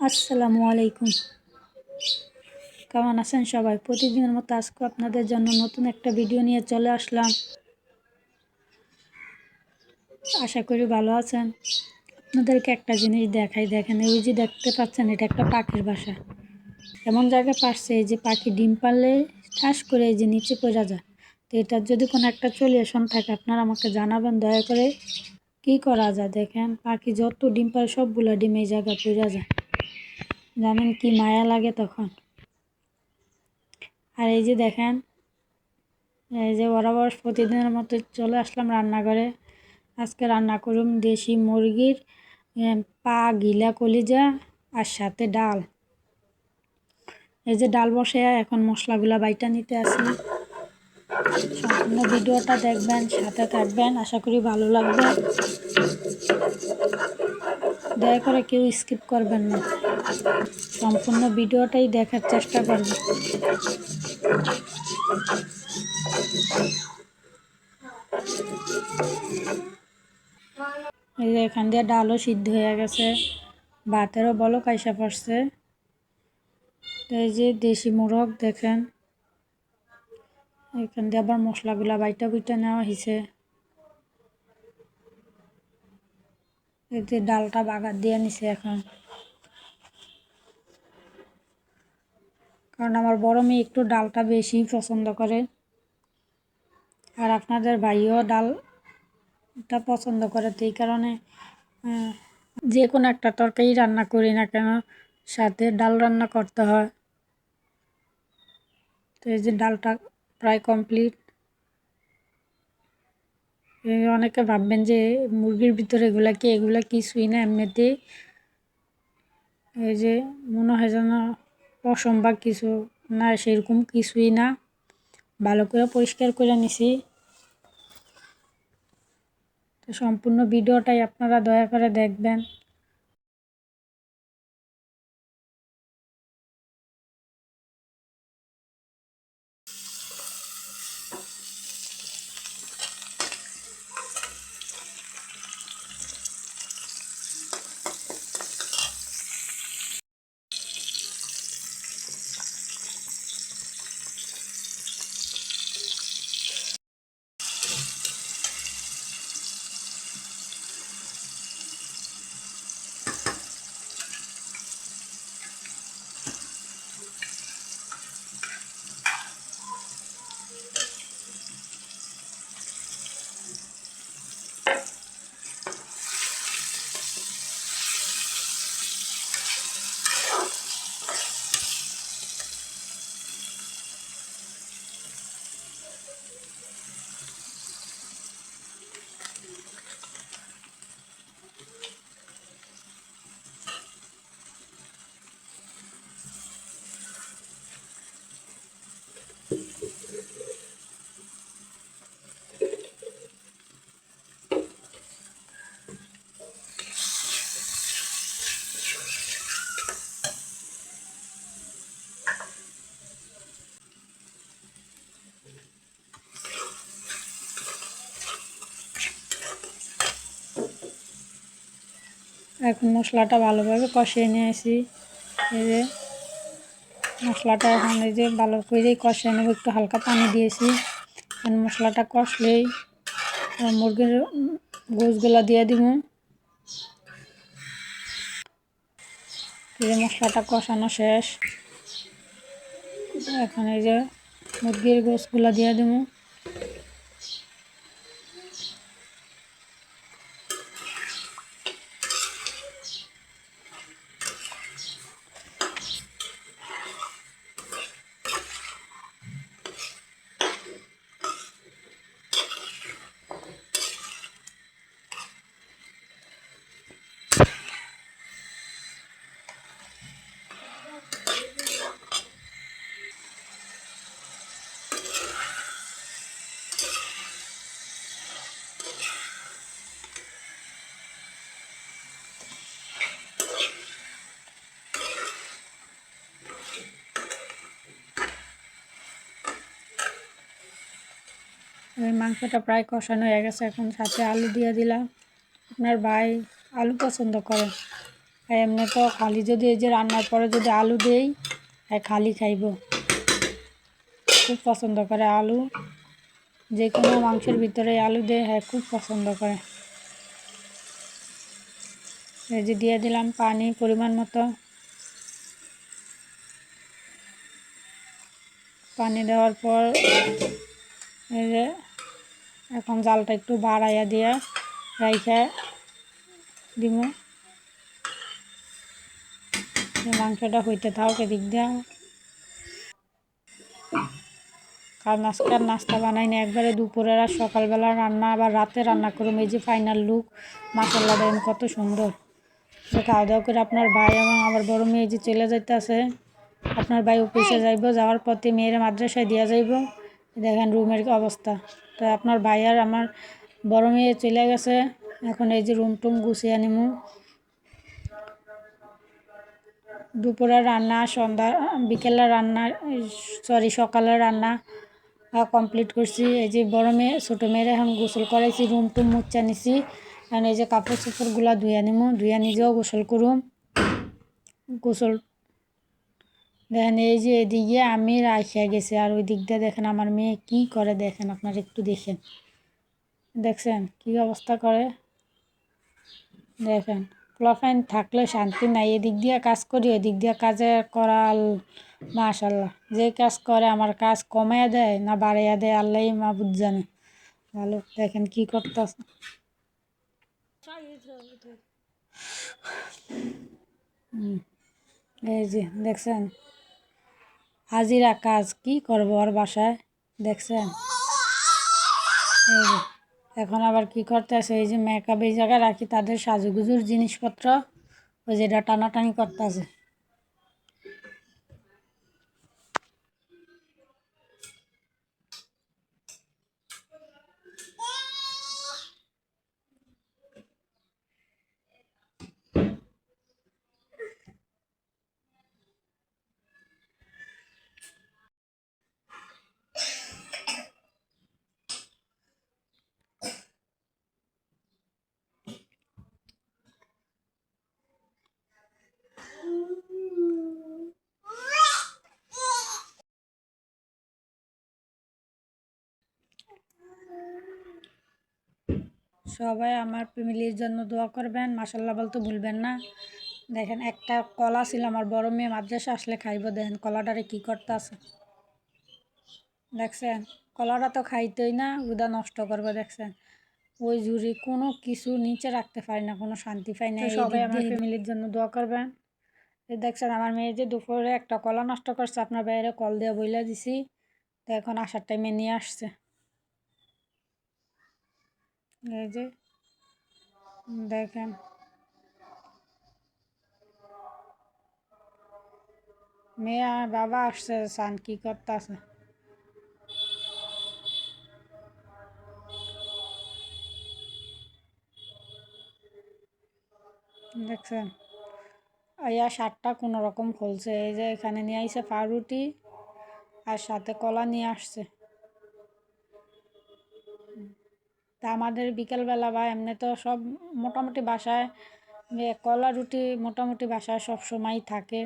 আসসালামু আলাইকুম। কেমন আছেন সবাই? প্রতিদিনের মতো আজকে আপনাদের জন্য নতুন একটা ভিডিও নিয়ে চলে আসলাম। আশা করি ভালো আছেন। আপনাদেরকে একটা জিনিস দেখাই, দেখেন এই যে দেখতে পাচ্ছেন, এটা একটা পাখির বাসা। এমন জায়গায় পারছে এই যে পাখি ডিম পারলে ঠাস করে এই যে নিচে পড়ে যায়। তো এটার যদি কোনো একটা সলিউশন থাকে আপনারা আমাকে জানাবেন দয়া করে। কি করা যায়? দেখেন পাখি যত ডিম পারে সবগুলো ডিম এই জায়গায় পড়ে যায়। জানেন কি মায়া লাগে তখন। আর এই যে দেখেন, এই যে বরাবর প্রতিদিনের মতো চলে আসলাম রান্নাঘরে। আজকে রান্না করুন দেশি মুরগির পা গিলা কলিজা আর সাথে ডাল। এই যে ডাল বসে এখন মশলাগুলা বাইটা নিতে আসি। সম্পূর্ণ ভিডিওটা দেখবেন, সাথে থাকবেন, আশা করি ভালো লাগবে। দয়া করে কেউ স্কিপ করবেন না, সম্পূর্ণ ভিডিওটাই দেখার চেষ্টা করবেন। এই যে এখান দিয়ে ডালও সিদ্ধ হয়ে গেছে, ভাতেরও বলক আইসা পড়ছে। এই যে দেশি মোরগ দেখেন, এখান দিয়ে আবার মশলাগুলা বাইটা বুইটা নেওয়া হয়েছে। এই যে ডালটা বাগার দিয়ে নিছে এখন, কারণ আমার বড় মেয়ে একটু ডালটা বেশি পছন্দ করে, আর আপনাদের ভাইও ডালটা পছন্দ করে। তো এই কারণে যে কোনো একটা তরকারি রান্না করি না কেন সাথে ডাল রান্না করতে হয়। তো এই যে ডালটা প্রায় কমপ্লিট। অনেকে ভাববেন যে মুরগির ভিতরে এগুলা কিছুই না, এমনিতেই এই যে মনে হয় যেন পশম বা কিছু না, সেরকম কিছুই না। ভালো করে পরিষ্কার করে নিছি। তো সম্পূর্ণ ভিডিওটাই আপনারা দয়া করে দেখবেন। এখন মশলাটা ভালোভাবে কষিয়ে নিয়েছি। এই যে মশলাটা এখন এই যে ভালো করে কষিয়ে নেব, একটু হালকা পানি দিয়েছি। এখন মশলাটা কষলেই মুরগির গোশগুলা দিয়ে দিব। এই যে মশলাটা কষানো শেষ, এখন এই যে মুরগির গোশগুলা দিয়ে দিব। এই মাংসটা প্রায় কষানো হয়ে গেছে, এখন সাথে আলু দিয়ে দিলাম। আপনার ভাই আলু পছন্দ করে, এমনি তো খালি যদি এই যে রান্নার পরে যদি আলু দেই খালি খাইব, খুব পছন্দ করে আলু, যে কোনো মাংসের ভিতরে আলু দিয়ে খুব পছন্দ করে। এই যে দিয়ে দিলাম পানি পরিমাণ মতো। পানি দেওয়ার পর এই যে এখন জালটা একটু বাড়াইয়া দিয়ে রাইখা দিব। মাংসটা হইতে থাক এদিক দিয়ে, কারণ আজকে আর নাস্তা বানাই না, একবারে দুপুরের আর সকালবেলা রান্না, আবার রাতে রান্না করুম। এই যে ফাইনাল লুক, মাসাল্লাহ দেখেন কত সুন্দর। খাওয়া দাওয়া করে আপনার ভাই এবং আমার বড় মেয়ে যে চলে যাইতেছে, আপনার ভাই অফিসে যাইব, যাওয়ার পথে মেয়ের মাদ্রাসায় দিয়া যাইব। দেখেন রুমের অবস্থা। তো আপনার ভাই আর আমার বড় মেয়ে চলে গেছে, এখন এই যে রুম টুম গুছিয়ে নিমু। দুপুরের রান্না, সন্ধ্যা বিকেলের রান্না, সকালের রান্না কমপ্লিট করছি। এই যে বড় মেয়ে ছোটো মেয়ের এখন গোসল করাইছি, রুম টুম মুচ্ছা নিছি। এখন এই যে কাপড় চোপড়গুলা ধুয়া নিমু, ধুয়া নিজেও গোসল করুম। গোসল দেখেন এই যে এদিকে আমি রাখিয়া গেছি, আর ওই দিক দিয়ে দেখেন আমার মেয়ে কি করে, দেখেন আপনারা একটু দেখেন, দেখছেন কি অবস্থা করে। দেখেন পোলাপাইন থাকলে শান্তি নাই, এদিক দিয়ে কাজ করি এদিক দিয়ে কাজে করাল। মাশাল্লাহ, যে কাজ করে আমার কাজ কমাইয়া দেয় না বাড়াইয়া দেয় আল্লাহ মাহবুদ জানে ভালো। দেখেন কি করতেছে, এই যে দেখছেন হাজিরা কাজ, কি করবো আর বাসায়, দেখছেন। এই যে এখন আবার কি করতেছে, এই যে মেকআপ এই জায়গায় রাখি তাদের সাজুগুজুর জিনিসপত্র, ওই যেটা টানাটানি করতেছে। সবাই আমার ফ্যামিলির জন্য দোয়া করবেন, মাশাল্লাহ বলতে ভুলবেন না। দেখেন একটা কলা ছিল, আমার বড় মেয়ে মাদ্রাসা আসলে খাইব, দেখেন কলাটারে কি করতে আছে, দেখছেন। কলাটা তো খাইতোই না, উদা নষ্ট করবে, দেখছেন। ওই ঝুড়ি কোনো কিছু নিচে রাখতে পারি না, কোনো শান্তি পাই না। সবাই আমার ফ্যামিলির জন্য দোয়া করবেন। দেখছেন আমার মেয়ে যে দুপুরে একটা কলা নষ্ট করছে, আপনার বাইরে কল দিয়ে বইলা দিছি, তো এখন আসার টাইমে নিয়ে আসছে। এই যে দেখেন মেয়ে আর বাবা আসছে, সান কি করতে আছে, দেখছেন। আইয়া শার্টটা কোনো রকম খুলছে, এই যে এখানে নিয়ে আইসে পাউরুটি আর সাথে কলা নিয়ে আসছে। তা আমাদের বিকেলবেলা বা এমনি তো সব মোটামুটি বাসায় কলা রুটি মোটামুটি বাসায় সব সময় থাকে।